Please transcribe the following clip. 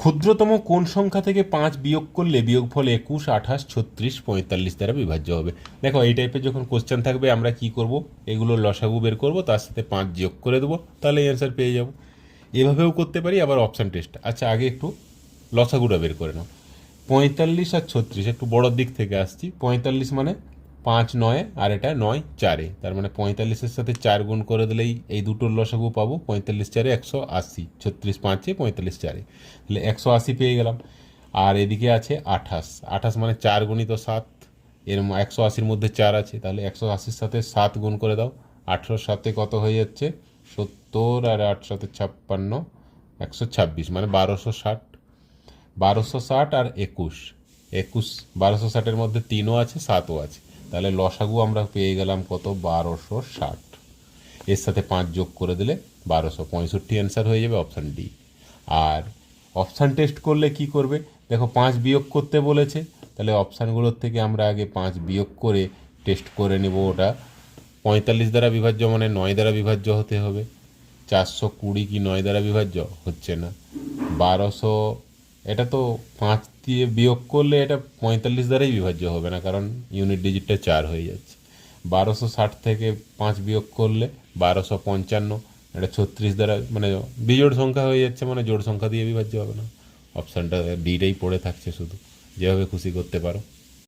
ক্ষুদ্রতম কোন সংখ্যা থেকে 5 বিয়োগ করলে বিয়োগফল 21, 28, 36, 45 দ্বারা বিভাজ্য হবে? দেখো এই টাইপের যখন কোশ্চেন থাকবে আমরা কি করব, এগুলো লসাগু বের করব, তার সাথে 5 যোগ করে দেবো, তাহলে অ্যান্সার পেয়ে যাব। এভাবেও করতে পারি, আবার অপশান টেস্ট। আচ্ছা আগে একটু লসাগুটা বের করে নাও। 45 আর 36, একটু বড়োর দিক থেকে আসছি। 45 মানে 5 9, আর এটা 9 4, তার মানে 45-এর সাথে 4 গুণ করে দিলেই এই দুটোর লসাগু পাবো। 45 4 180, 36 5 45 4, তাহলে 180 পেয়ে গেলাম। আর এদিকে আছে 28, 28 মানে 4 গুণিত 7, এর 180-র মধ্যে 4 আছে, তাহলে 180-র সাথে 7 গুণ করে দাও। 18-র সাথে কত হয়ে যাচ্ছে? 70, আর 8 সাথে 56, 126, মানে 1260। 1260 আর 21, 1260-এর মধ্যে 3ও আছে 7ও আছে, তাহলে লসাগু আমরা পেয়ে গেলাম কত? 1260। এর সাথে 5 যোগ করে দিলে 1265 অ্যান্সার হয়ে যাবে, অপশান ডি। আর অপশান টেস্ট করলে কি করবে? দেখো 5 বিয়োগ করতে বলেছে, তাহলে অপশানগুলোর থেকে আমরা আগে 5 বিয়োগ করে টেস্ট করে নেব। ওটা 45 দ্বারা বিভাজ্য মানে 9 দ্বারা বিভাজ্য হতে হবে। 420 কি 9 দ্বারা বিভাজ্য? হচ্ছে না। 1200, এটা তো 5 দিয়ে বিয়োগ করলে এটা 45 দ্বারাই বিভাজ্য হবে না, কারণ ইউনিট ডিজিটটা 4 হয়ে যাচ্ছে। 1260 থেকে 5 বিয়োগ করলে 1255, এটা 36 দ্বারা, মানে বিজোড় সংখ্যা হয়ে যাচ্ছে, মানে জোড় সংখ্যা দিয়ে বিভাজ্য হবে না। অপশানটা ডিটাই পড়ে থাকছে শুধু, যেভাবে খুশি করতে পারো।